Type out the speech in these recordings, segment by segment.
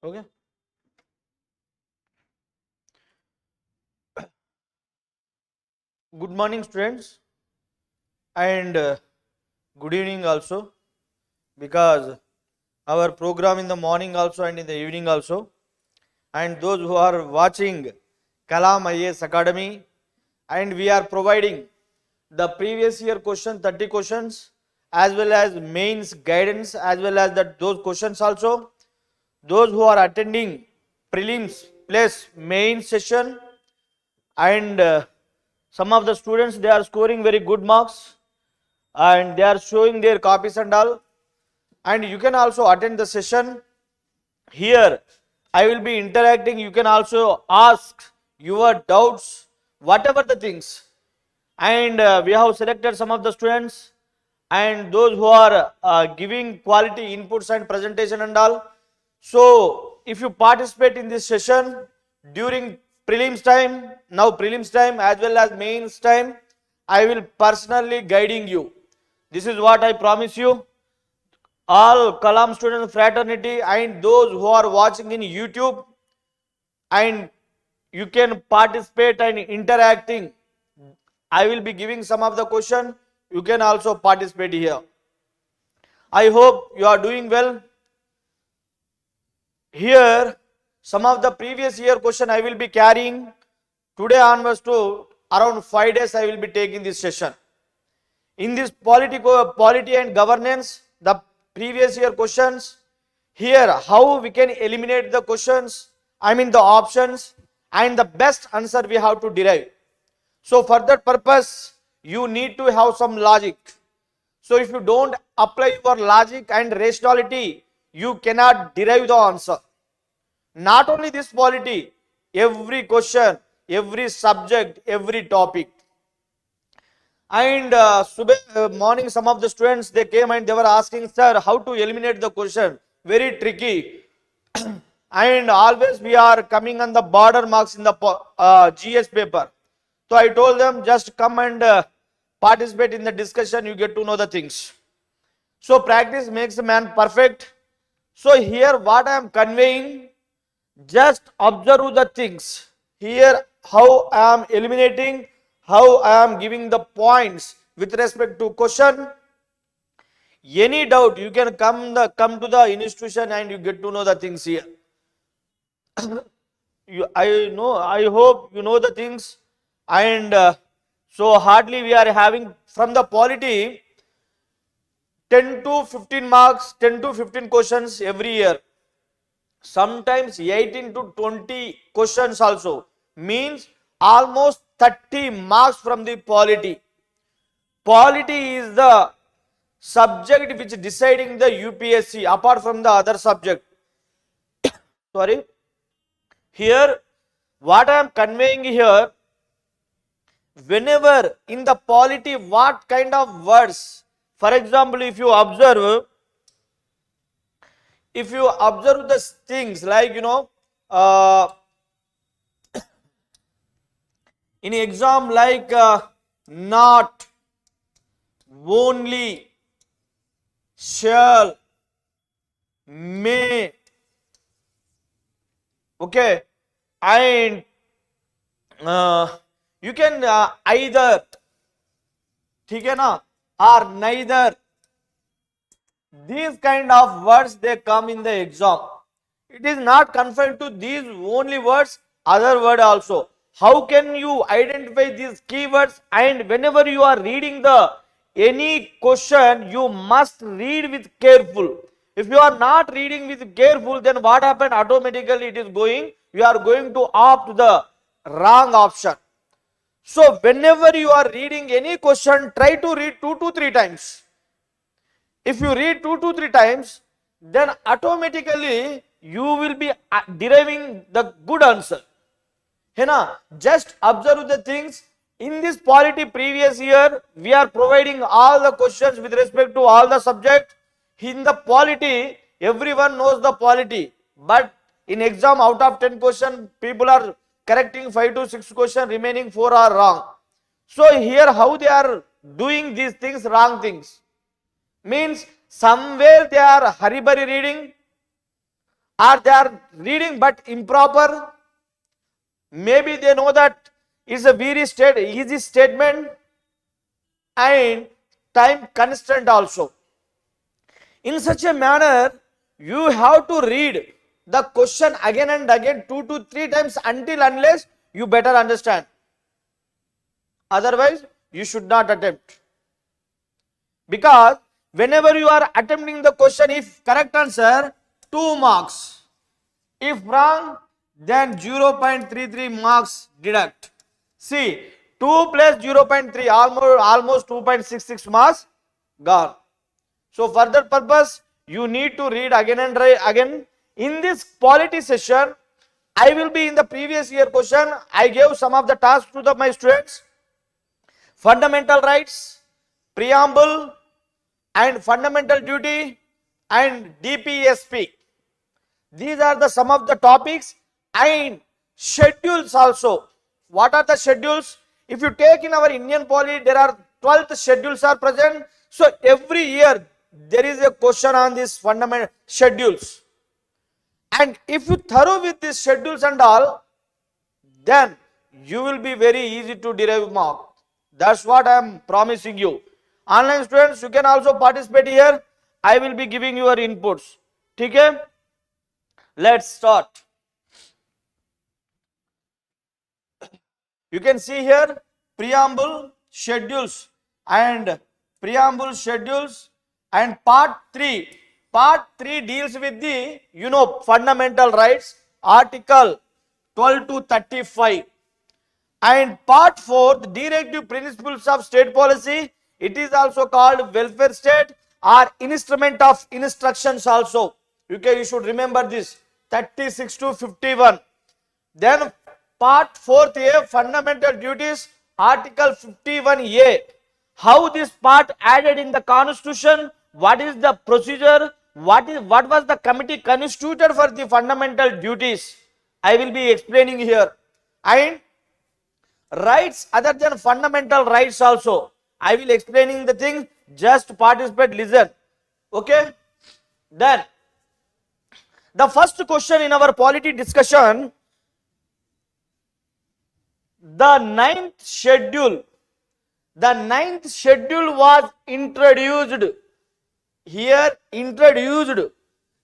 Okay. Good morning, students, and good evening also, because our program in the morning also and in the evening also, and those who are watching Kalam IAS Academy, and we are providing the previous year question 30 questions as well as mains guidance as well as those questions also. Those who are attending prelims plus main session, and some of the students, they are scoring very good marks and they are showing their copies and all, and you can also attend the session. Here I will be interacting, you can also ask your doubts, whatever the things, and we have selected some of the students and those who are giving quality inputs and presentation and all. So if you participate in this session during prelims time, now prelims time as well as mains time, I will personally guiding you. This is what I promise you. All Kalam student fraternity and those who are watching in YouTube, and you can participate and interacting. I will be giving some of the question. You can also participate here. I hope you are doing well. Here, some of the previous year question I will be carrying today onwards to around 5 days. I will be taking this session. In this polity and governance, the previous year questions. Here, how we can eliminate the questions, I mean the options, and the best answer we have to derive. So for that purpose, you need to have some logic. So if you don't apply your logic and rationality, you cannot derive the answer. Not only this polity, every question, every subject, every topic. And morning, some of the students, they came and they were asking, sir, how to eliminate the question? Very tricky. And always we are coming on the border marks in the GS paper. So I told them, just come and participate in the discussion, you get to know the things. So practice makes a man perfect. So here what I am conveying, just observe the things. Here how I am eliminating, how I am giving the points with respect to question. Any doubt, you can come to the institution and you get to know the things here. I hope you know the things, and so hardly we are having from the polity 10 to 15 marks, 10 to 15 questions every year. Sometimes 18 to 20 questions also, means almost 30 marks from the polity. Polity is the subject which deciding the UPSC apart from the other subject. Sorry. Here, what I am conveying here, whenever in the polity, what kind of words, for example, if you observe the things like, in exam like not, only, shall, may, okay, and you can either, ठीक है ना, or neither. These kind of words, they come in the exam. It is not confined to these only words, other word also. How can you identify these keywords? And whenever you are reading the any question, you must read with careful. If you are not reading with careful, then what happen? Automatically it is going, you are going to opt the wrong option. So whenever you are reading any question, try to read 2 to 3 times. If you read 2 to 3 times, then automatically you will be deriving the good answer. Just observe the things. In this polity previous year, we are providing all the questions with respect to all the subject. In the polity, everyone knows the polity, but in exam, out of 10 questions, people are correcting 5 to 6 questions, remaining 4 are wrong. So here how they are doing these things, wrong things, means somewhere they are hurry-burry reading, or they are reading but improper. Maybe they know that it's a very easy statement and time constraint also. In such a manner, you have to read the question again and again 2 to 3 times until unless you better understand. Otherwise, you should not attempt. Because whenever you are attempting the question, if correct answer, 2 marks. If wrong, then 0.33 marks deduct. See, 2 plus 0.3, almost 2.66 marks gone. So for that purpose, you need to read again and again. In this polity session, I will be in the previous year question. I gave some of the tasks to my students. Fundamental rights, preamble, and fundamental duty, and DPSP. These are the some of the topics and schedules also. What are the schedules? If you take in our Indian polity, there are 12th schedules are present. So every year there is a question on these fundamental schedules. And if you thorough with these schedules and all, then you will be very easy to derive mark. That's what I am promising you. Online students, you can also participate here. I will be giving your inputs. Okay? Let's start. You can see here preamble, schedules and part 3. Part 3 deals with the fundamental rights, article 12 to 35. And part 4, the directive principles of state policy. It is also called welfare state or instrument of instructions also. You should remember this, 36 to 51. Then part 4th A, fundamental duties, article 51A. How this part added in the constitution, what is the procedure, what was the committee constituted for the fundamental duties, I will be explaining here. And rights other than fundamental rights also, I will explaining the thing, just participate, listen. Okay? Then the first question in our polity discussion, the ninth schedule was introduced. Here introduced.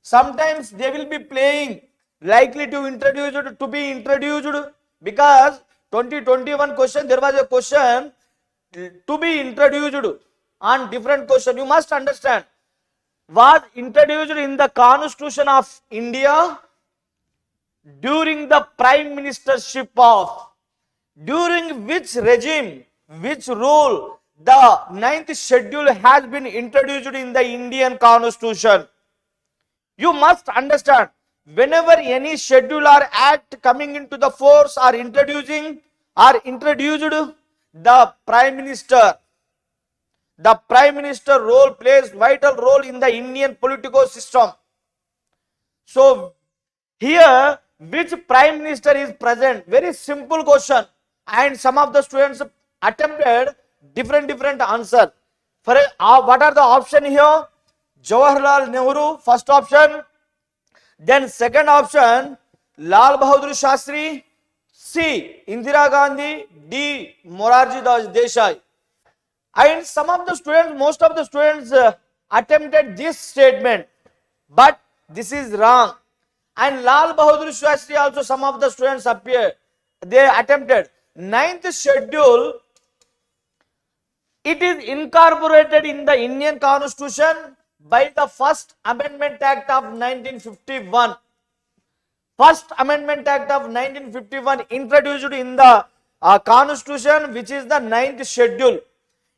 Sometimes they will be playing likely to be introduced, because 2021 question there was a question to be introduced on different question. You must understand, was introduced in the Constitution of India during the prime ministership of, during which regime, which rule the ninth schedule has been introduced in the Indian Constitution. You must understand, whenever any schedule or act coming into the force or introduced, the prime minister role plays vital role in the Indian political system. So here, which prime minister is present? Very simple question, and some of the students attempted different answer. For what are the option here? Jawaharlal Nehru, first option. Then second option, Lal Bahadur Shastri. C, Indira Gandhi. D, Morarji Desai. And some of the students, most of the students attempted this statement, but this is wrong. And Lal Bahadur Shastri also, some of the students they attempted. Ninth schedule, it is incorporated in the Indian Constitution by the First Amendment Act of 1951. First Amendment Act of 1951 introduced in the Constitution, which is the ninth schedule.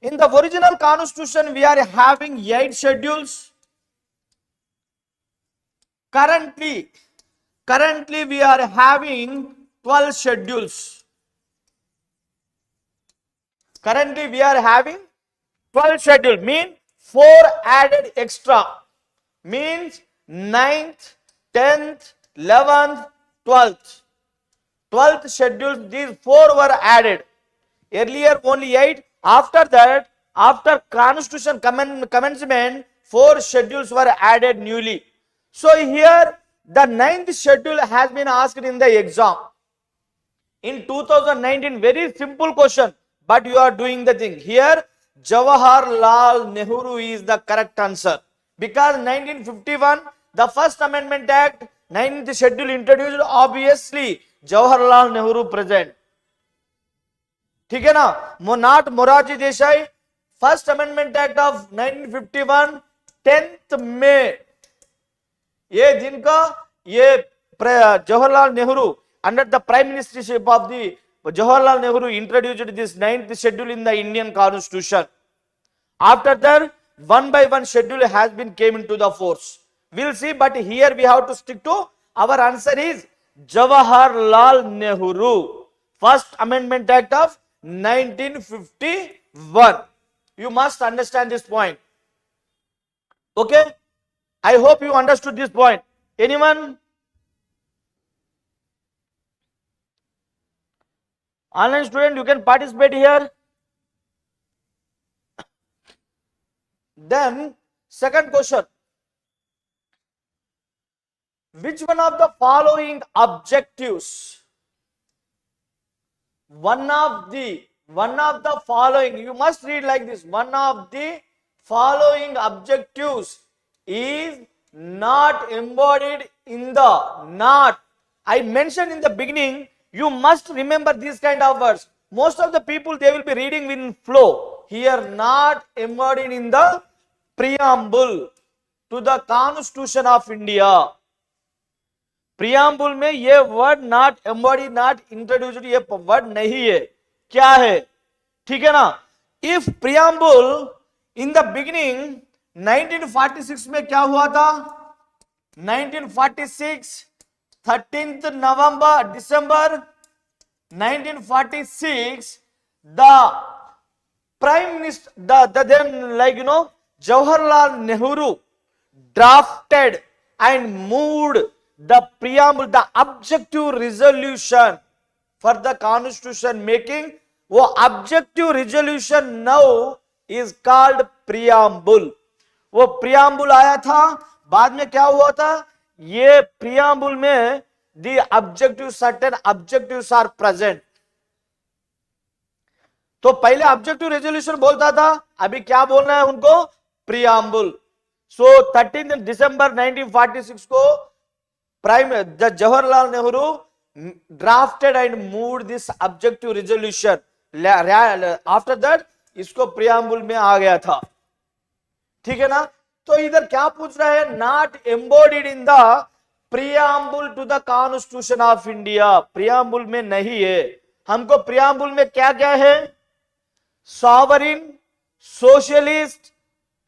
In the original Constitution, we are having 8 schedules. Currently we are having 12 schedules. Currently we are having 12 schedules, means 4 added extra, means 9th, 10th, 11th, 12th. 12th schedule, these 4 were added. Earlier only 8. After that, after Constitution commencement, 4 schedules were added newly. So here The ninth schedule has been asked in the exam. In 2019, very simple question, but you are doing the thing. Here, Jawaharlal Nehru is the correct answer. Because 1951, the First Amendment Act, 9th schedule introduced, obviously, Jawaharlal Nehru present. ठीक है ना? Not Morarji Desai. First Amendment Act of 1951, 10th May. ये दिन का ये Jawaharlal Nehru under the prime ministership of the Jawaharlal Nehru introduced this 9th schedule in the Indian constitution. After that, one by one schedule has been came into the force. We'll see, but here we have to stick to our answer is Jawaharlal Nehru. First Amendment Act of 1951. You must understand this point. Okay? I hope you understood this point. Anyone? Online student, you can participate here. Then, second question. Which one of the following objectives? One of the following, you must read like this. One of the following objectives is not embodied in the not. I mentioned in the beginning, you must remember these kind of words. Most of the people, they will be reading in flow. Here, not embodied in the preamble to the Constitution of India. Preamble में ये word not embodied, not introduced, ये word नहीं है. क्या है? ठीक है ना? If preamble in the beginning 1946 में क्या हुआ था? 1946 13th December 1946, the Prime Minister, the then Jawaharlal Nehru drafted and moved the preamble, the objective resolution for the constitution making. वो objective resolution now is called preamble. वो preamble आया था, बाद में क्या हुआ था? ये preamble में the objective, certain objectives are present. तो पहले objective resolution बोलता था, अभी क्या बोलना है उनको? Preamble. So 13th December 1946 को Jawaharlal Nehru drafted and moved this objective resolution. After that, इसको preamble में आ गया था. ठीक है ना? तो इधर क्या पूछ रहा है? Not embodied in the preamble to the Constitution of India. preamble में नहीं है. हमको preamble में क्या क्या है? Sovereign, socialist,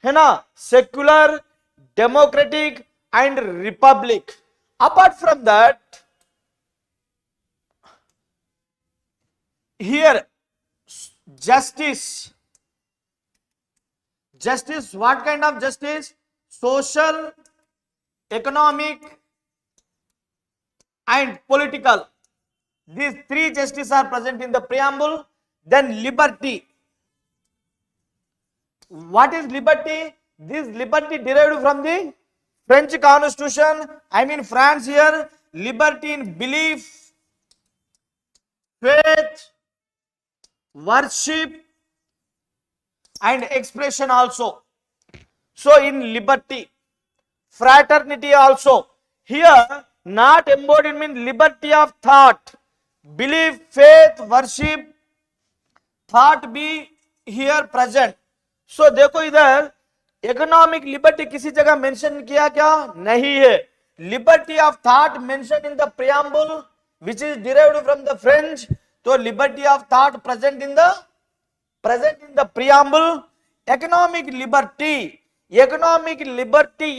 है ना? Secular, democratic and republic. Apart from that, here justice, what kind of justice? Social, economic and political. These three justices are present in the preamble. Then liberty. What is liberty? This liberty derived from the French Constitution. I mean France here. Liberty in belief, faith, worship and expression also. So in liberty, fraternity also. Here not embodied means liberty of thought, belief, faith, worship, thought be here present. So देखो इधर economic liberty किसी जगह mention किया क्या? नहीं है. Liberty of thought mentioned in the preamble, which is derived from the French. So liberty of thought present in the preamble. Economic liberty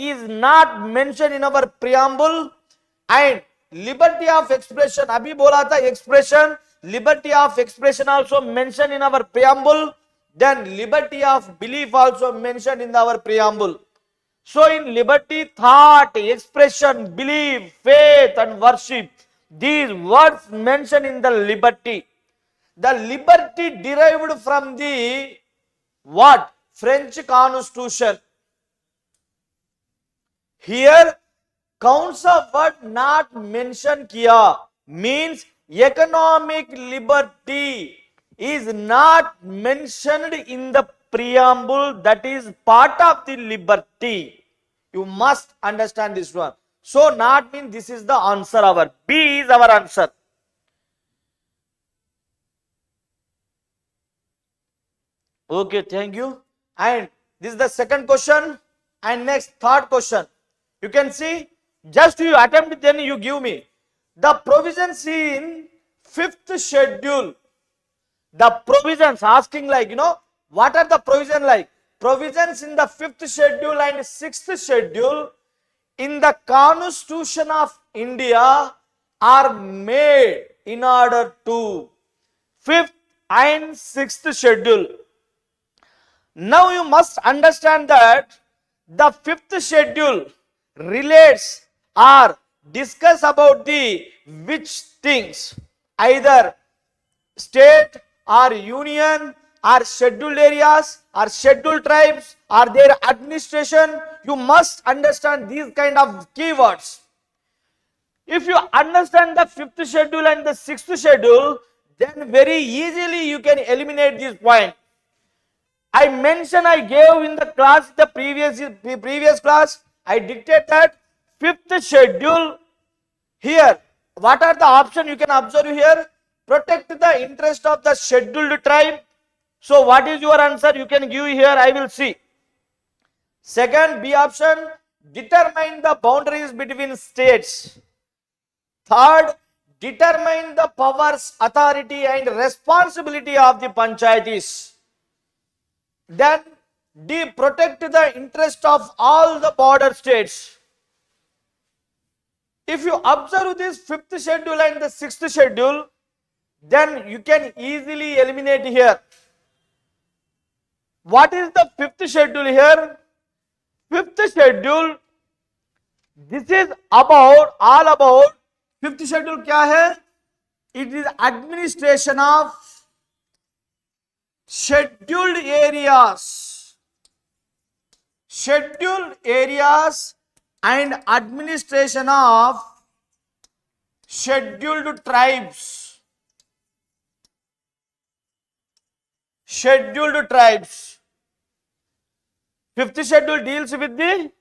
is not mentioned in our preamble. And liberty of expression, अभी बोला था expression, liberty of expression also mentioned in our preamble. Then liberty of belief also mentioned in our preamble. So in liberty, thought, expression, belief, faith and worship, these words mentioned in the liberty. The liberty derived from the what? French Constitution. Here कौन सा word not mention किया, means economic liberty is not mentioned in the preamble, that is part of the liberty. You must understand this one. So not mean this is the answer. Our B is our answer. Okay, thank you. And this is the second question. And next third question. You can see, just you attempt, then you give me the provisions in fifth schedule. The provisions asking like, what are the provisions like? Provisions in the fifth schedule and sixth schedule in the Constitution of India are made in order to fifth and sixth schedule. Now you must understand that the fifth schedule relates or discuss about the which things, either state or union or scheduled areas or scheduled tribes or their administration. You must understand these kind of keywords. If you understand the fifth schedule and the sixth schedule, then very easily you can eliminate this point. I mentioned, I gave in the class, the previous class, I dictate that fifth schedule. Here, what are the options you can observe here? Protect the interest of the scheduled tribe. So what is your answer? You can give here, I will see. Second, B option, determine the boundaries between states. Third, determine the powers, authority and responsibility of the panchayatis. Then D, protect the interest of all the border states. If you observe this fifth schedule and the sixth schedule, then you can easily eliminate here. What is the fifth schedule here? Fifth schedule, this is about, all about, fifth schedule क्या है? It is administration of scheduled areas. Scheduled areas and administration of scheduled tribes. Scheduled tribes. Fifth schedule deals with the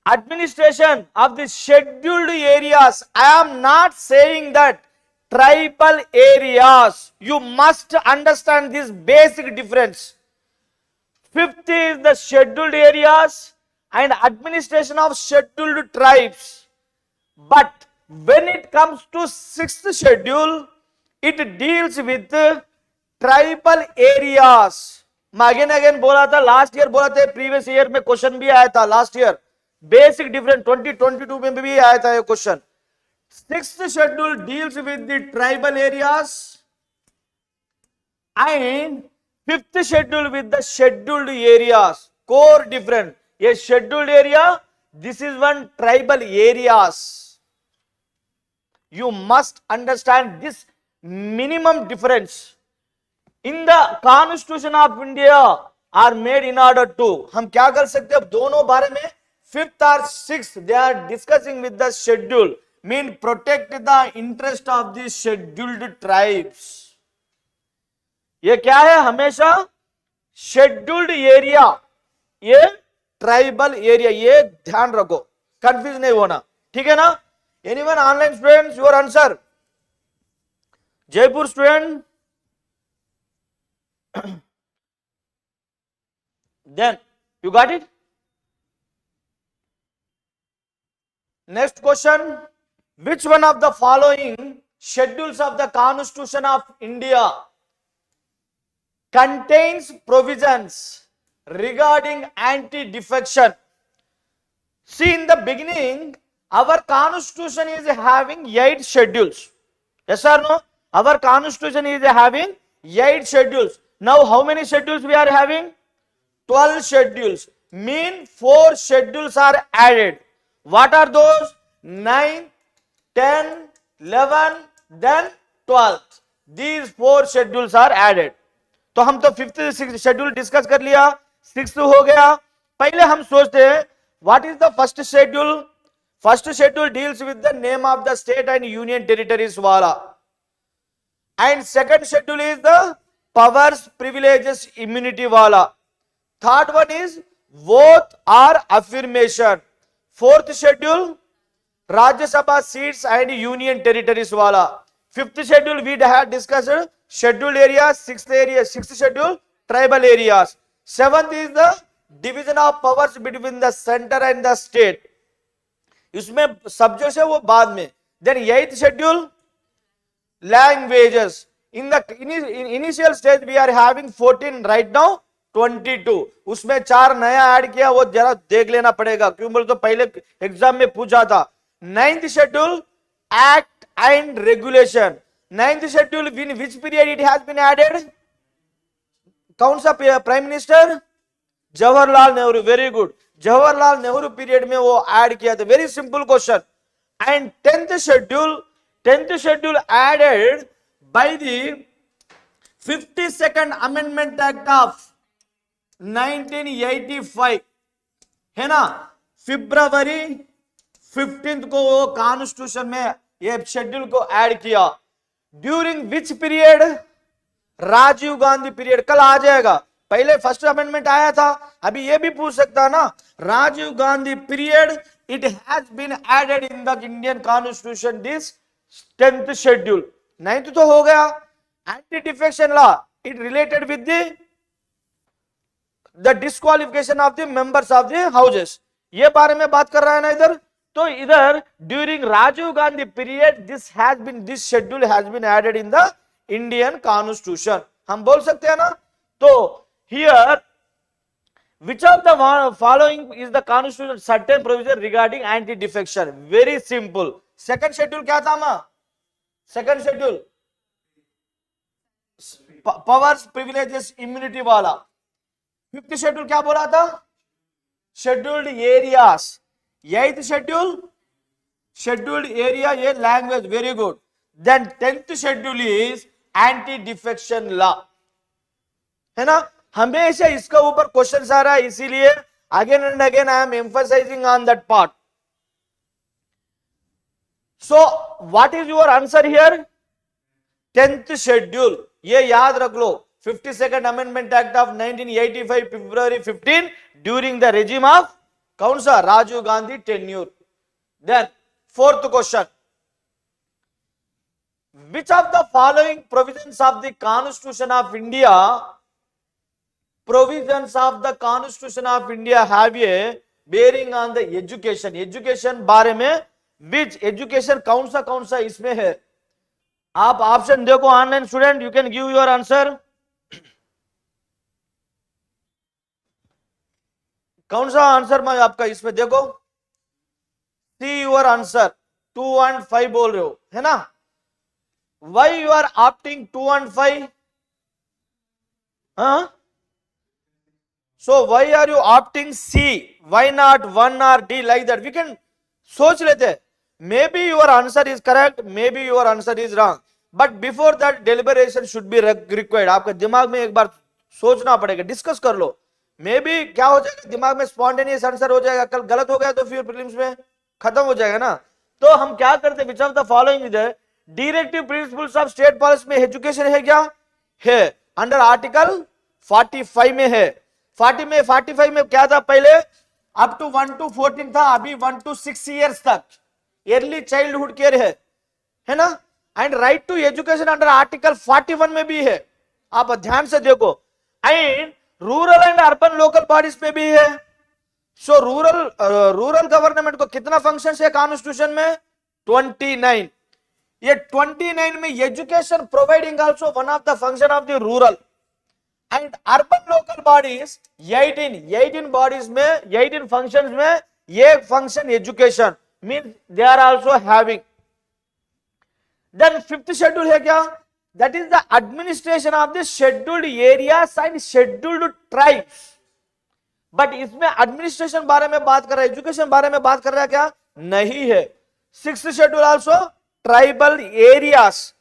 administration of the scheduled areas. I am not saying that tribal areas. You must understand this basic difference. Fifth is the scheduled areas and administration of scheduled tribes. But when it comes to sixth schedule, it deals with tribal areas. मैं again बोला था, last year बोला था, previous year में question भी आया था, last year basic difference 2022 में भी आया था ये question. Sixth schedule deals with the tribal areas and fifth schedule with the scheduled areas. Core different, ये scheduled area, this is one tribal areas. You must understand this minimum difference. In the Constitution of India are made in order to, हम क्या कर सकते हैं अब दोनों बारे में, fifth or sixth they are discussing with the schedule, mean protect the interest of the scheduled tribes. ये क्या है हमेशा scheduled area, ये tribal area, ये ध्यान रखो, कंफ्यूज नहीं होना, ठीक है ना. Anyone online students, your answer? Jaipur student. Then you got it. Next question, which one of the following schedules of the Constitution of India contains provisions regarding anti-defection? See, in the beginning our Constitution is having 8 schedules. Yes or no? Our Constitution is having 8 schedules. Now how many schedules we are having? 12 schedules. Mean 4 schedules are added. What are those? 9, 10, 11, then 12th. These 4 schedules are added. तो हम तो 5th schedule discuss कर लिया, 6th हो गया. पहले हम सोचते हैं what is the first schedule? First schedule deals with the name of the state and union territories wala. And second schedule is the powers, privileges, immunity wala. Third one is both are affirmation. Fourth schedule, Rajya Sabha seats and union territories wala. Fifth schedule we had discussed scheduled areas. Sixth schedule tribal areas. Seventh is the division of powers between the center and the state. इसमें subject है वो बाद में. Then eighth schedule languages. In the initial stage we are having 14, right now 22. उसमें 4 नया add किया, वो जरा देख लेना पड़ेगा क्यों बोले तो पहले एग्जाम में पूछा था. Ninth schedule act and regulation. Ninth schedule in which period it has been added? कौन सा prime minister? Jawaharlal Nehru. Very good. Jawaharlal Nehru period में वो ऐड किया था. Very simple question. And tenth schedule added by the 52nd amendment act of 1985 है ना. February 15 को वो कॉन्स्टिट्यूशन में ये शेड्यूल को ऐड किया. During which period? Rajiv Gandhi period. कल आ जाएगा. पहले फर्स्ट अमेंडमेंट आया था, अभी ये भी पूछ सकता है ना. Rajiv Gandhi period it has been added in the Indian constitution this 10th schedule. 9th तो हो गया. Anti defection law it related with the disqualification of the members of the houses. ये बारे में बात कर रहा है ना इधर. तो इधर during Rajiv Gandhi period this schedule has been added in the Indian constitution. हम बोल सकते हैं ना. तो here which of the following is the constitution certain provision regarding anti defection? Very simple. Second schedule क्या था मां? Second schedule powers, privileges, immunity वाला. Fifth schedule क्या बोला था? Scheduled areas. Eighth scheduled area ये language. Very good. Then 10th schedule is anti defection law. है ना. हमेशा इसका ऊपर क्वेश्चन आ रहा है, इसीलिए again and again I am emphasising on that part. So what is your answer here? 10th schedule. ये याद रख लो. 52nd amendment act of 1985 February 15 during the regime of कौन सा? Rajiv Gandhi tenure. Then fourth question, which of the following provisions of the Constitution of India have a bearing on the education? Education बारे में which education कौन सा इसमें है? आप option देखो online student, you can give your answer. कौन सा आंसर मैं आपका इसमें देखो. See your answer. 2 and 5 बोल रहे हो है ना. Why you are opting 2 and 5? So why are you opting C? Why not 1 or D like that? We can सोच लेते. Maybe your answer is correct, maybe your answer is wrong. But before that deliberation should be required. आपके दिमाग में एक बार सोचना पड़ेगा, discuss कर लो. May be क्या हो जाएगा, दिमाग में स्पॉन्टेनियस आंसर हो जाएगा. कल गलत हो गया तो फिर प्रीलिम्स में खत्म हो जाएगा ना. तो हम क्या करते हैं, विच of the following is directive principles of state policy में एजुकेशन है क्या? है. अंडर आर्टिकल 45 में है. 45 में क्या था पहले? अप टू 1 to 14 था, अभी 1 to 6 years तक अर्ली चाइल्डहुड केयर है ना. And right to education under article 41 में भी है. आप ध्यान से देखो. And rural and urban local bodies में भी है. सो रूरल गवर्नमेंट को कितना फंक्शन है कॉन्स्टिट्यूशन में? 29. ये 29 में education providing also one of the function of the rural. And urban local bodies 18 bodies में 18 फंक्शंस में ये function education mean they are also having. Then fifth schedule है क्या? That is the administration of the scheduled areas and scheduled tribes. But इसमें administration बारे में बात कर रहा है, एजुकेशन बारे में बात कर रहा है क्या? नहीं है. Sixth schedule also tribal areas.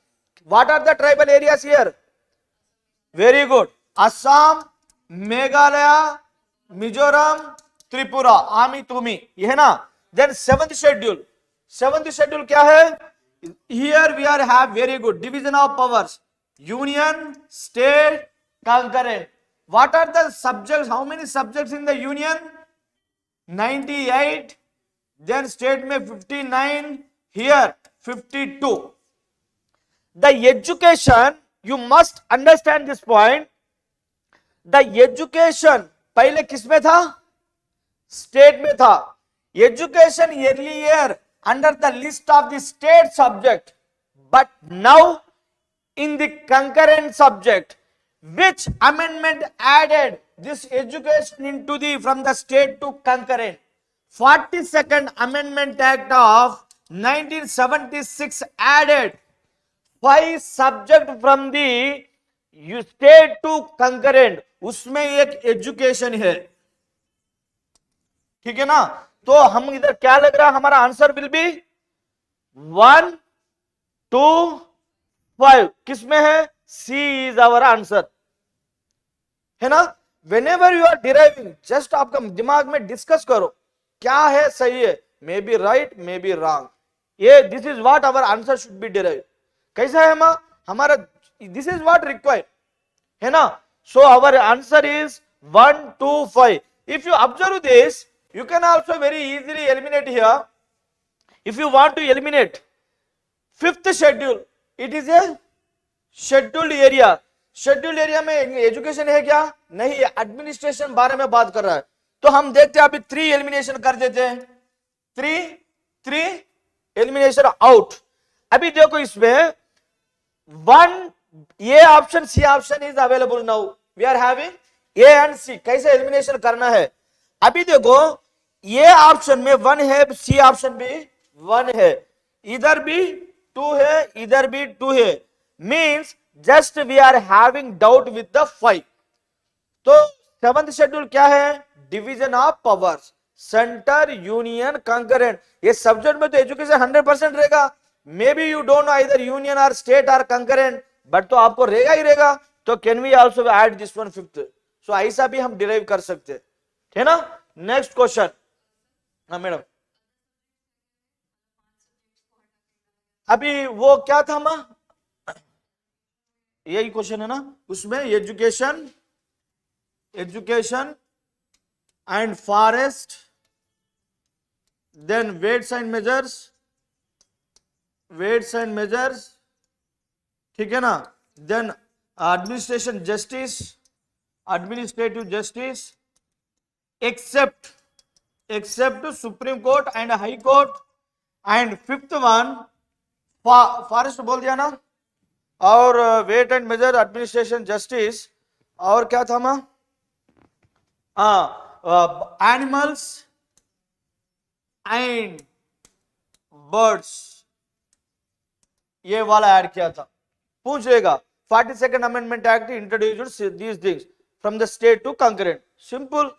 What are the tribal areas here? Very good. Assam, Meghalaya, Mizoram, Tripura, आमी तुमी, ये है ना. देन सेवंथ शेड्यूल क्या है? Here we are have very good division of powers, union, state, concurrent. What are the subjects? How many subjects in the union? 98. Then state में 59. Here 52. The education, you must understand this point. The education पहले किस में था? State में था. Education earlier under the list of the state subject, but now in the concurrent subject. Which amendment added this education into the from the state to concurrent? 42nd Amendment Act of 1976 added 5 subject from the state to concurrent. उसमें एक education है, ठीक है ना? तो हम इधर क्या लग रहा है? हमारा आंसर विल बी 1, 2, 5. किसमें है? C is our answer, है ना? Whenever you are deriving, just आपका दिमाग में डिस्कस करो क्या है सही है, may be right, may be wrong. ये this is what our answer should be derive. कैसा है हमारा दिस इज व्हाट रिक्वायर्ड, है ना? So our answer is 1, 2, 5. If you observe this, you can also very easily eliminate here. If you want to eliminate fifth schedule, it is a scheduled area. Scheduled area में education है क्या? नहीं है, administration बारे में बात कर रहा है. तो हम देखते हैं अभी 3 एलिमिनेशन कर देते हैं. 3 एलिमिनेशन आउट. अभी देखो इसमें 1 A option, C option is available now. We are having A and C. कैसे एलिमिनेशन करना है? अभी देखो ए ऑप्शन में 1 है, सी ऑप्शन भी 1 है, इधर भी 2 है, इधर भी 2 है. Means just we are having doubt with the 5. तो 7th शेड्यूल क्या है? Division of powers, centre, union, concurrent. ये सब्जेक्ट में तो एजुकेशन 100% रहेगा. Maybe you don't know either union और स्टेट और कंकरेंट, बट तो आपको रहेगा ही रहेगा. तो can we also add this one 5th. So ऐसा भी हम डिराइव कर सकते हैं, है ना? Next question. हाँ मैडम, अभी वो क्या था मां? यही क्वेश्चन है ना? उसमें education and forest, then weights and measures, ठीक है ना? Then administrative justice, except supreme court and high court. And 5th one forest बोल दिया ना, और weight and measure, administration, justice, और क्या था मां? एनिमल्स एंड बर्ड्स, ये वाला ऐड किया था. पूछ लेगा 42nd amendment act introduced these things from the state to concurrent. Simple.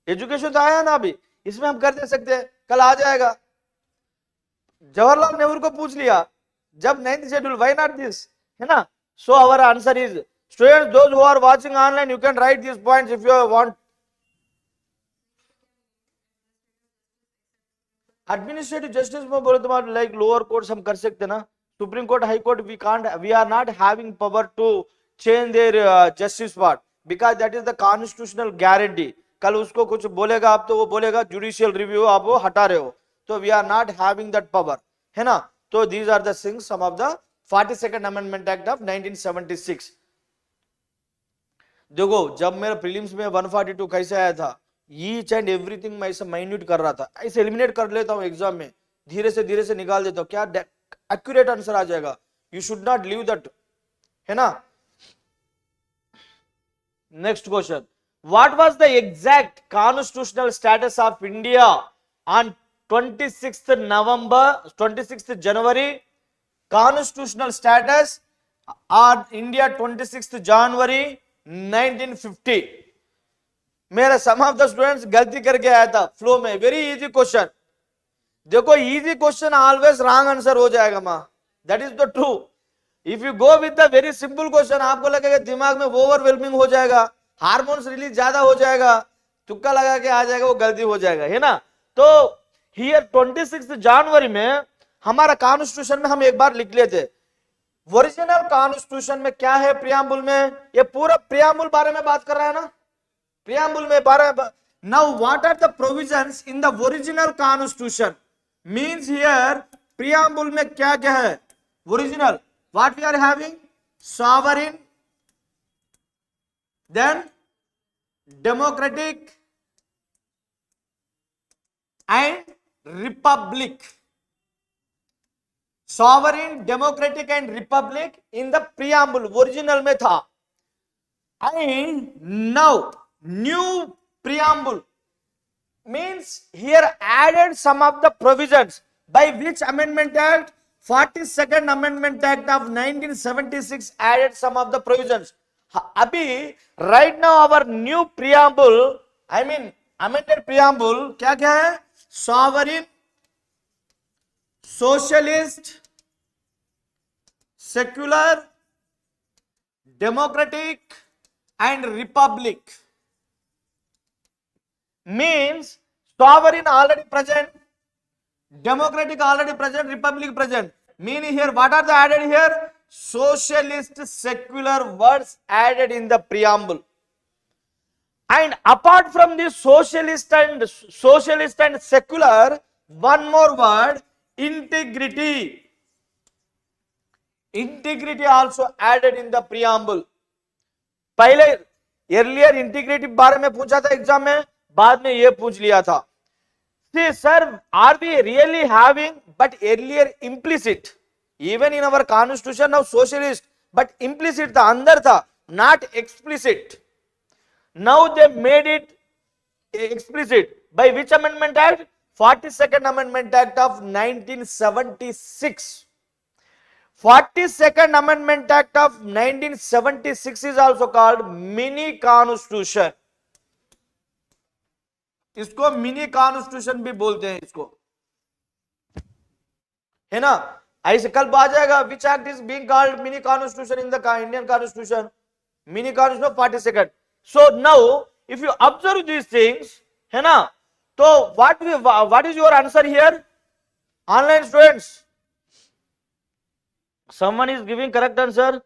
Education तो आया ना अभी, इसमें हम कर दे सकते हैं, कल आ जाएगा. जवाहरलाल नेहरू को पूछ लिया जब 9th schedule, why not this, है ना? So our answer is, students those who are watching online, you can write this points if you want. Administrative justice में बोले तो लाइक लोअर कोर्ट्स हम कर सकते ना, supreme court, high court we can't, we are not having power to change their justice part, because that is the constitutional guarantee. कल उसको कुछ बोलेगा आप तो वो बोलेगा जुडिशियल रिव्यू आप वो हटा रहे हो, तो we are not having that power, है ना? तो these are the things, some of the 42nd Amendment Act of 1976. देखो जब मेरा प्रीलिम्स में 142 कैसे आया था, ईच एंड एवरीथिंग मैं ऐसे माइन्यूट कर रहा था, ऐसे एलिमिनेट कर लेता हूँ एग्जाम में, धीरे से निकाल देता हूँ, क्या एक्यूरेट आंसर आ जाएगा. You should not leave that, है ना? Next question. What was the exact constitutional status of India on 26th January? Constitutional status on India 26th January 1950. मेरा सम ऑफ द स्टूडेंट्स गलती करके आया था फ्लो में. Very easy question. देखो easy question always wrong answer हो जाएगा मां, that is the true. If you go with the very simple question, आपको लगेगा दिमाग में ओवरवेलमिंग हो जाएगा, हार्मोन्स रिलीज ज्यादा हो जाएगा, तुक्का लगा के आ जाएगा, वो गलती हो जाएगा, है ना? तो हियर 26 जनवरी में हमारा कॉन्स्टिट्यूशन में हम एक बार लिख लेते, ओरिजिनल कॉन्स्टिट्यूशन में क्या है प्रियम्बुल में, ये पूरा प्रियम्बुल बारे में बात कर रहा है ना, प्रियम्बुल में बारे में. Now what are the provisions in the original constitution, means here preamble में क्या क्या है, original what we are having, sovereign, then democratic and republic, sovereign, democratic and republic in the preamble original में था. And now new preamble means here added some of the provisions by which amendment act, 42nd amendment act of 1976 added some of the provisions. अभी right now our new preamble, I mean amended preamble क्या क्या है, sovereign, socialist, secular, democratic and republic. Means sovereign already present, democratic already present, republic present. Meaning here what are the added here, socialist, secular words added in the preamble. And apart from this socialist and secular, one more word, integrity. Integrity also added in the preamble. पहले earlier integrity बारे में पूछा था exam में, बाद में ये पूछ लिया था. See sir, are we really having but earlier implicit, even in our constitution now socialist, but implicit था, अंदर था, not explicit. Now they made it explicit by which amendment act, 42nd amendment act of 1976. 42nd amendment act of 1976 is also called mini constitution. इसको mini constitution भी बोलते हैं इसको, है ना. ऐसे कल आ जाएगा which act is being called mini constitution in the Indian constitution, mini constitution 42nd. So now if you observe these things, है ना, तो what is your answer here, online students, someone is giving correct answer.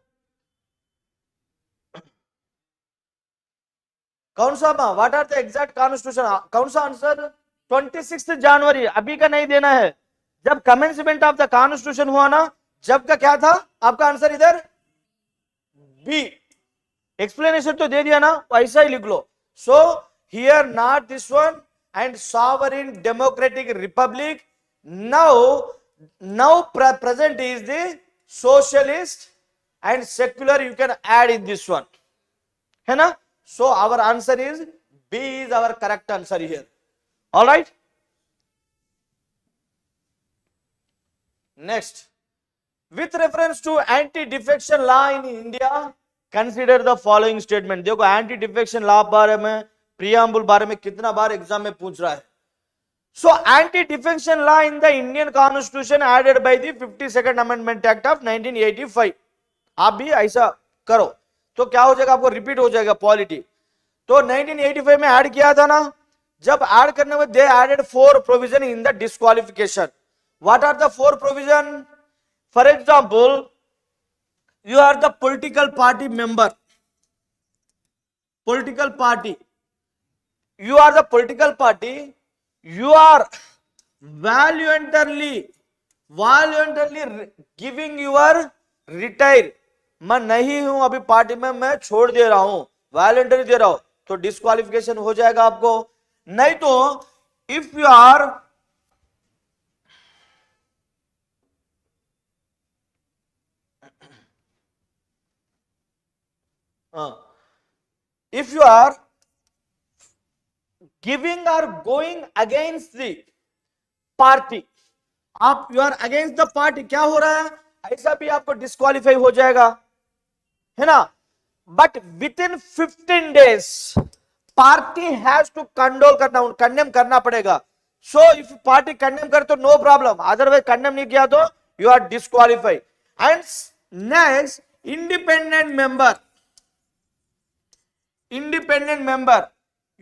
कौन सा, what are the exact constitution, कौन सा answer, 26 जनवरी, अभी का नहीं देना है, जब कमेंसमेंट ऑफ द कॉन्स्टिट्यूशन हुआ ना, जब का क्या था आपका आंसर, इधर बी. एक्सप्लेनेशन तो दे दिया ना, ऐसा ही लिख लो. So here not this one, and sovereign, democratic, republic. Now present is the socialist and secular, you can add in this one, है ना. So our answer is B is our correct answer here. All right. Next, with reference to anti-defection law in India, consider the following statement. देखो anti-defection law बारे में, preamble बारे में कितना बार exam में पूछ रहा है. So anti-defection law in the Indian Constitution added by the 52nd Amendment Act of 1985. आप भी ऐसा करो तो क्या हो जाएगा, आपको रिपीट हो जाएगा पॉलिटी. तो 1985 में ऐड किया था ना, जब ऐड करने में they added 4 provision in the disqualification. What are the 4 provision, for example, you are the political party member, political party, you are the political party, you are voluntarily giving your retire. मैं नहीं हूं अभी party में, मैं छोड़ दे रहा हूं, voluntary दे रहा हूं, तो डिस्क्वालिफिकेशन हो जाएगा आपको. नहीं तो if you are if you are giving or going against the party, आप you are against the party, क्या हो रहा है, ऐसा भी आपको डिस्क्वालीफाई हो जाएगा, है ना. But within 15 days party has to condemn करना पड़ेगा. सो इफ पार्टी कंडेम करे तो नो प्रॉब्लम, अदरवाइज कंडेम नहीं किया तो you are disqualify. And next, independent member, independent member,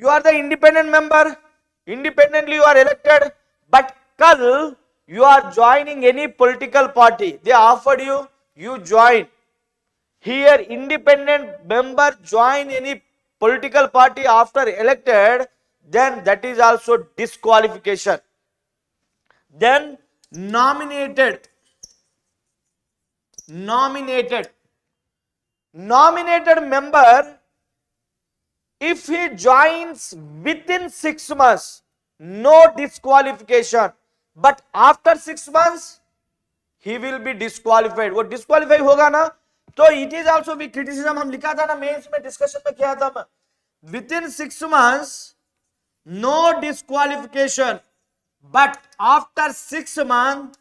you are the independent member, independently you are elected, but kal you are joining any political party, they offered you, you join. Here independent member join any political party after elected, then that is also disqualification. Then nominated member, if he joins within 6 months, no disqualification, but after 6 months he will be disqualified. वो disqualify होगा ना, तो it is also भी criticism हम लिखा था ना mains में, डिस्कशन में किया था मैं, within 6 months no disqualification, but after 6 months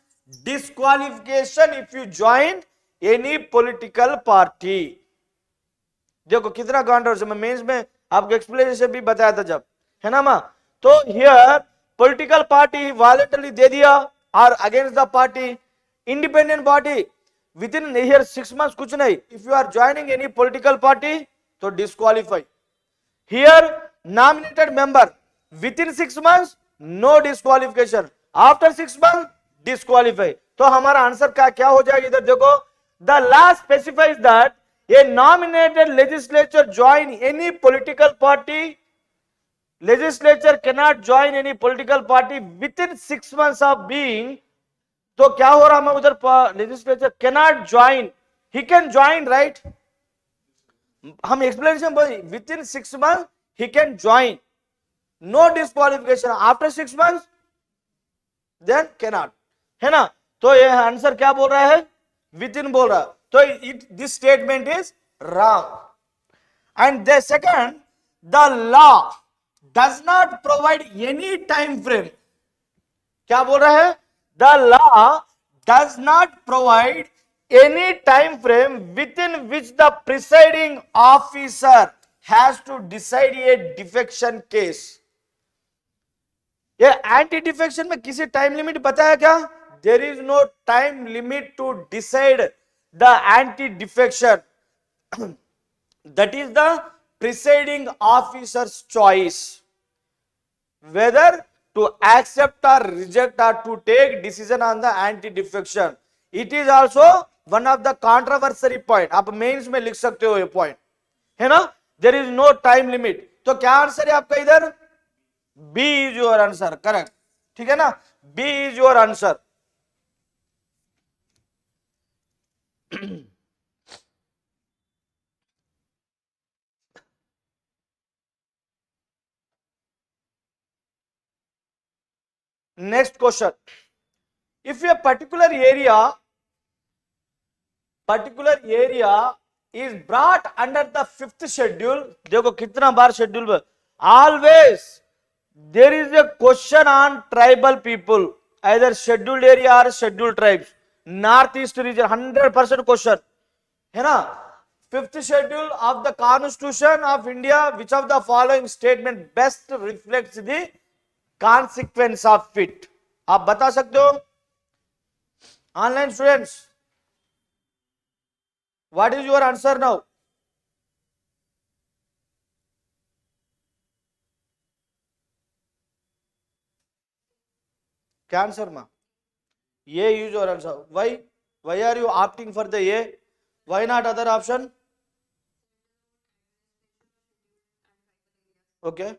disqualification if you join any political party. देखो कितना कॉन्ट्रोवर्सी, मैं मेंस में आपको एक्सप्लेनेशन भी बताया था जब, है ना मां. तो हियर पॉलिटिकल पार्टी वॉलंटरली दे दिया और against the party, independent party within here 6 months कुछ नहीं, if you are joining any political party तो disqualify. Here nominated member within 6 months no disqualification, after 6 months disqualify. तो हमारा आंसर क्या हो जाएगा इधर देखो, the law specifies that a nominated legislature join any political party, legislature cannot join any political party within 6 months of being. तो क्या हो रहा है उधर, legislature cannot join, he can join, right? हम explanation within 6 months he can join, no disqualification, after 6 months then cannot, है ना. तो ये आंसर क्या बोल रहा है, within बोल रहा. So this statement is wrong. And the second, the law does not provide any time frame. क्या बोल रहा है, the law does not provide any time frame within which the presiding officer has to decide a defection case. ये anti defection में किसी time limit बताया क्या, there is no time limit to decide the anti-defection. That is the presiding officer's choice whether to accept or reject or to take decision on the anti-defection. It is also one of the controversial point. आप mains में लिख सकते हो ये point, है ना. there is no time limit. तो क्या आंसर है आपका इधर, B is your answer, correct, ठीक है ना. B is your answer. Next question, if a particular area is brought under the 5th schedule, देखो कितना बार schedule, always there is a question on tribal people, either scheduled area or scheduled tribes, northeast region, 100% question, है ना. 5th schedule of the Constitution of India, which of the following statement best reflects the consequence of it? आप बता सकते हो online students, what is your answer now. क्या answer मा, ये use your answer. why are you opting for the A, why not other option? Okay,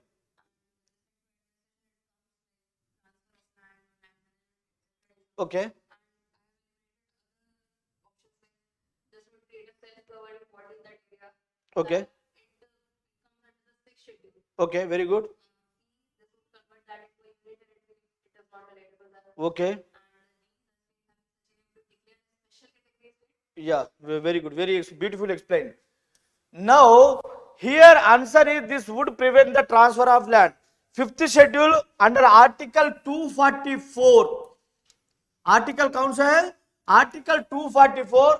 okay, okay, okay, very good, okay, yeah, very good, very beautiful explained. Now here answer is this would prevent the transfer of land. 5th schedule under article 244, article कौन सा है, article 244.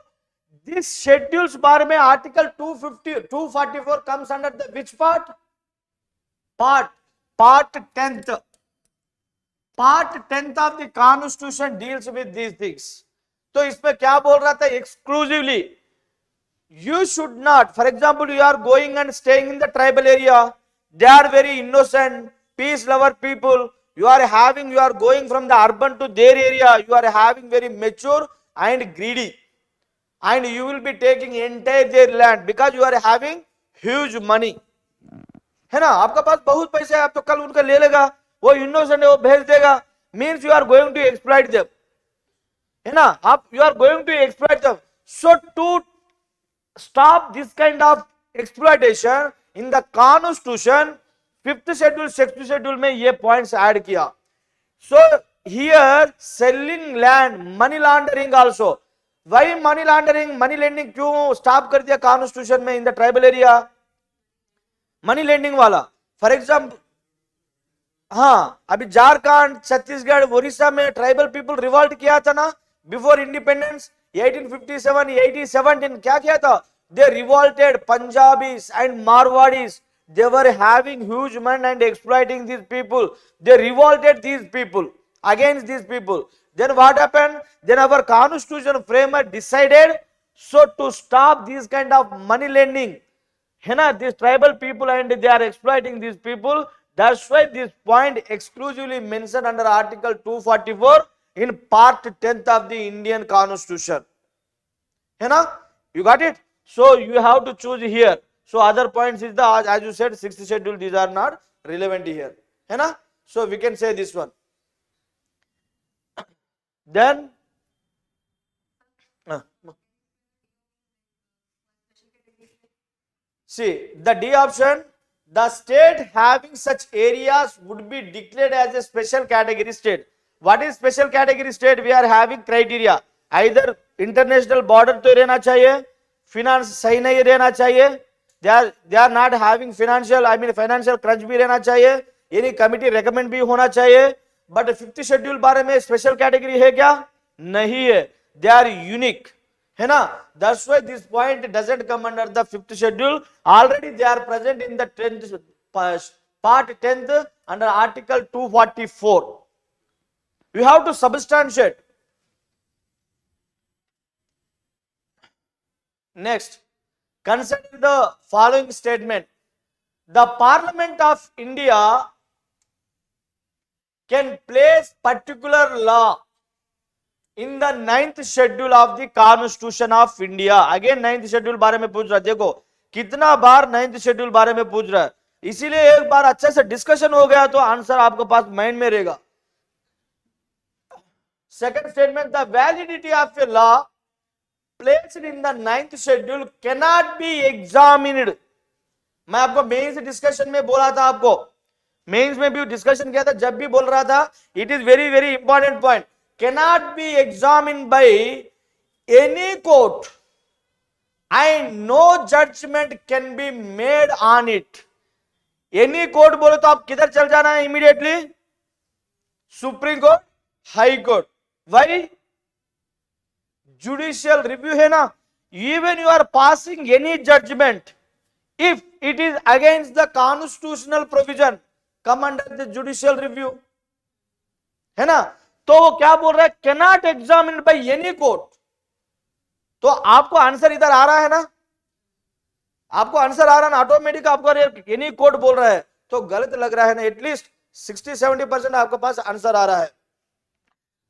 This schedules बारे में article 244 comes under the which part, part 10th of the constitution deals with these things. तो इसमें क्या बोल रहा था, exclusively you should not, for example you are going and staying in the tribal area, they are very innocent peace lover people, you are going from the urban to their area, you are having very mature and greedy, and you will be taking entire their land because you are having huge money, है ना, आपका पास बहुत पैसा है, आप तो कल उनका ले लेगा, वो इनोसेंट है, वो भेज देगा, means you are going to exploit them, है ना, आप you are going to exploit them. So to stop this kind of exploitation in the constitution, 5th schedule 6th schedule में ये points add किया. So here selling land, money laundering also. Why money laundering, money lending क्यों stop कर दिया constitution में in the tribal area? money lending वाला, for example, हाँ अभी झारखंड, छत्तीसगढ़, उड़ीसा में ट्राइबल पीपल रिवॉल्ट किया था ना बिफोर इंडिपेंडेंस 1857, 1817, क्या किया था? They revolted. Punjabis and Marwadis, they were having huge money and exploiting these people. They revolted these people against these people. Then what happened? Then our constitution framer decided so to stop these kind of money lending, है ना, these tribal people, and they are exploiting these people. That's why this point exclusively mentioned under Article 244 in Part 10th of the Indian Constitution. है ना? You got it? So you have to choose here. So other points is the, as you said, 6th schedule, these are not relevant here. है ना? So we can say this one. Then see the D option, the state having such areas would be declared as a special category state. What is special category state? We are having criteria. Either international border तो रहना चाहिए, finance सही नहीं रहना चाहिए, they are not having financial crunch भी रहना चाहिए, any committee recommend भी होना चाहिए. But 5th schedule बारे में special category है क्या? नहीं है. They are unique, है ना? That's why this point doesn't come under the 5th schedule. Already they are present in the 10th part 10th under Article 244. You have to substantiate. Next, consider the following statement. The Parliament of India can place particular law in the 9th schedule of the Constitution of India. Again 9th schedule बारे में पूछ रहा है. देखो कितना बार 9th schedule बारे में पूछ रहा है, इसीलिए एक बार अच्छे से डिस्कशन हो गया तो आंसर आपके पास माइंड में रहेगा. Second statement, the validity of a law placed in the 9th schedule cannot be examined. मैं आपको मेंस डिस्कशन में बोला था, आपको मेंस में भी डिस्कशन किया था, जब भी बोल रहा था, it is very very important point. cannot be examined by any court and no judgment can be made on it. Any court बोले तो आप किधर चल जाना है immediately? Supreme court, high court. Why? Judicial review है ना. Even you are passing any judgment, if it is against the constitutional provision, come under the judicial review, है ना. तो वो क्या बोल रहा है? cannot examine by any court. तो आपको आंसर इधर आ रहा है ना, आपको आंसर आ रहा है ना, ऑटोमेटिक आपको एनी कोर्ट बोल रहा है तो गलत लग रहा है ना. एटलीस्ट 60-70% आपके पास आंसर आ रहा है.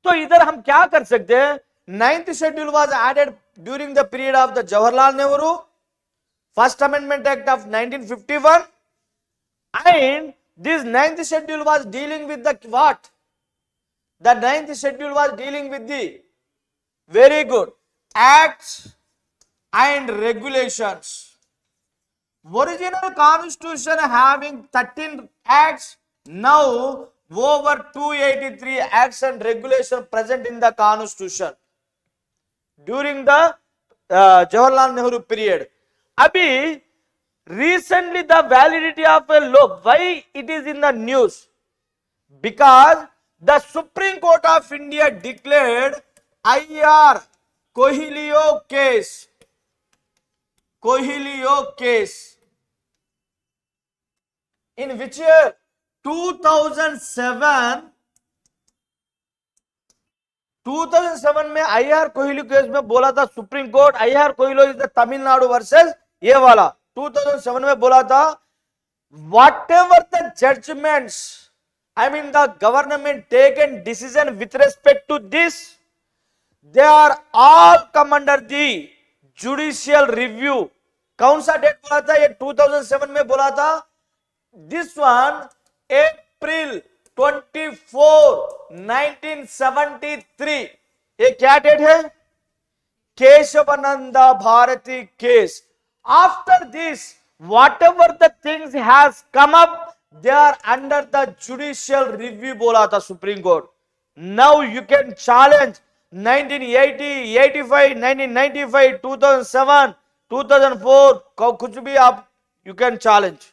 तो इधर हम क्या कर सकते हैं? 9th schedule was added during the period of the Jawaharlal Nehru First Amendment Act of 1951, and this 9th schedule was dealing with the what? The 9th schedule was dealing with the, very good, acts and regulations. Original constitution having 13 acts, now over 283 acts and regulations present in the constitution during the Jawaharlal Nehru period. Abhi recently the validity of a law, why it is in the news? Because the Supreme Court of India declared IR Kohilio case, in which year? 2007 में IR Kohli case में बोला था supreme court. IR Coelho is the Tamil Nadu versus ये वाला 2007 में बोला था, whatever the judgments I mean the government taken decision with respect to this, they are all come under the judicial review. कौन सा डेट बोला था ये 2007 में बोला था, दिस वन अप्रैल 24 1973, ये क्या डेट है, Kesavananda Bharati case. After this, whatever the things has come up, they are under the judicial review बोला था supreme court. Now you can challenge 1980, 85, 1995, 2007, 2004, कुछ भी आप you can challenge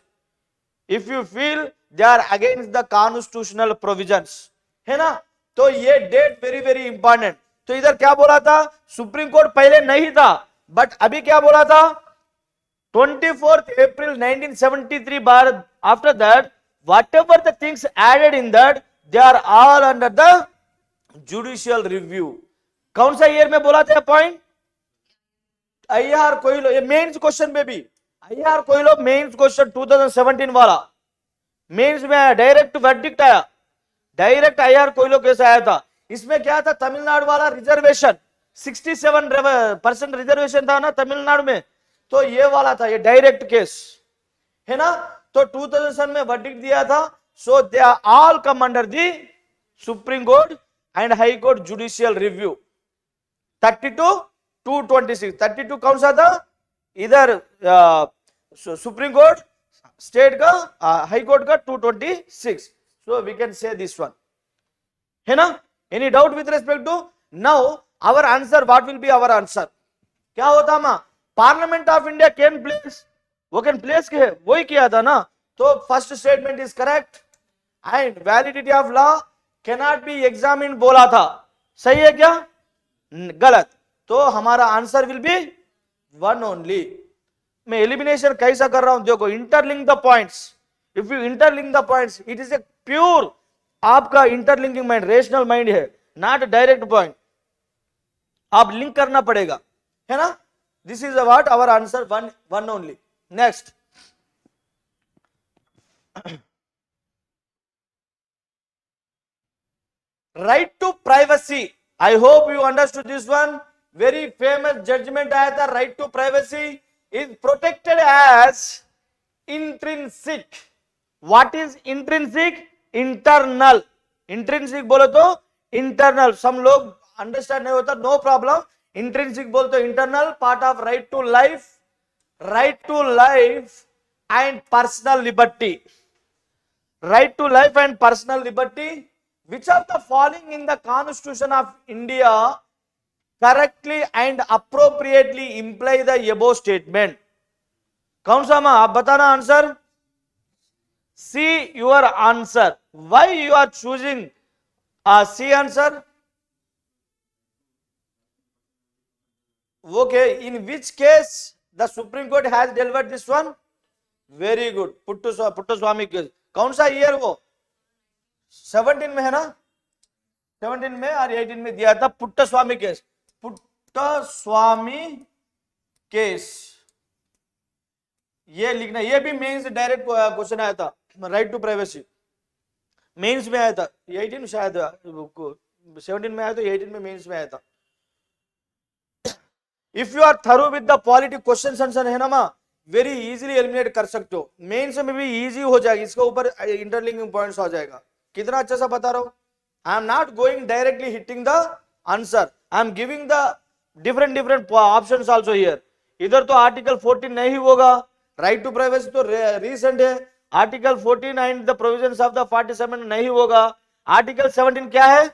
if you feel they are against the constitutional provisions, है ना. तो ये date very very important. तो इधर क्या बोला था, सुप्रीम कोर्ट पहले नहीं था, बट अभी क्या बोला था, 24th April 1973 bar. After that, whatever the things added in that, they are all under the judicial review. कौन सा ईयर में बोला था पॉइंट, IR कोइलो, ये मेंस क्वेश्चन में भी IR कोइलो मेंस क्वेश्चन 2017 वाला मेंस में आया, डायरेक्ट वर्डिक्ट आया, डायरेक्ट IR कोइलो कैसे आया था. इसमें क्या था, तमिलनाडु वाला रिजर्वेशन 67% रिजर्वेशन था ना तमिलनाडु में, तो ये वाला था, ये डायरेक्ट केस है ना. तो 2007 में वर्डिक्ट दिया था. So they are all come under the supreme court and high court judicial review. 32 226, 32 कौन सा था, इधर सुप्रीम कोर्ट, स्टेट का हाई कोर्ट का 226. So we can say this one, है ना. Any doubt with respect to. Now our answer, what will be our answer, क्या होता मा, parliament of India can place, वो कैन प्लेस के वही किया था ना. तो first statement is correct and validity of law can not be examined बोला था, सही है क्या, गलत. तो हमारा answer will be one only. मैं एलिमिनेशन कैसा कर रहा हूं देखो, interlink the points. If you interlink the points, it is a pure आपका इंटरलिंकिंग माइंड, रेशनल माइंड है, नॉट डायरेक्ट पॉइंट. आप लिंक करना पड़ेगा, है ना. This is what our answer, one only. Next, right to privacy. I hope you understood this one. Very famous judgement आया था, right to privacy is protected as intrinsic. What is intrinsic, internal. Intrinsic बोलो तो internal, सम लोग understand नहीं होता, no problem. Intrinsic बोल तो internal part of right to life, right to life and personal liberty. Right to life and personal liberty. Which of the following in the constitution of India correctly and appropriately imply the above statement. कौन सा मां, आप बताना answer. See your answer. Why you are choosing C answer? Okay, in which case the Supreme Court has delivered this one? Very good. Puttaswamy case. कौन सा year वो, 17 में है ना, 17 में और 18 में दिया था पुट्टास्वामी केस. पुट्टास्वामी केस ये लिखना, ये भी मेंस डायरेक्ट क्वेश्चन आया था, राइट टू प्राइवेसी मेंस में आया था. 18 शायद 17 में आया तो 18 में मेंस में आया था. If you are thorough with the polity question answer है ना मां, वेरी इजीली एलिमिनेट कर सकते हो. मेंस में भी इजी हो जाएगी, इसके ऊपर इंटरलिंकिंग पॉइंट्स आ जाएगा. कितना अच्छा सा बता रहा हूं. I am not going directly hitting the answer, I am giving the different options also here. इधर तो आर्टिकल 14 नहीं होगा, राइट टू प्राइवेसी तो रीसेंट है. Article 14 and the provisions of the 47 नहीं होगा. आर्टिकल 17 क्या है,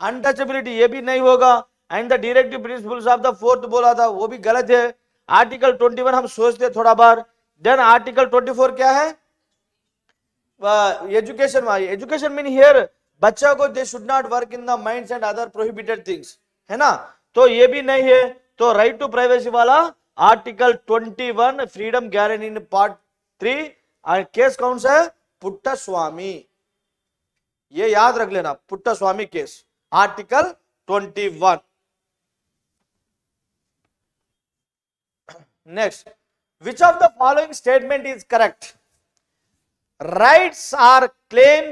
अनटचेबिलिटी, ये भी नहीं होगा. And the directive principles of the fourth बोला था, वो भी गलत है. आर्टिकल 21 हम सोचते थोड़ा बार. देन आर्टिकल 24 क्या है, एजुकेशन. एजुकेशन मीन हियर बच्चा को they should not work in the minds and other prohibited things, है ना. तो ये भी नहीं है. तो राइट टू प्राइवेसी वाला article 21 freedom guarantee in part 3 और केस कौन सा है, पुट्टास्वामी. ये याद रख लेना, Puttaswamy case article 21. Next, which of the following statement is correct? Rights are claimed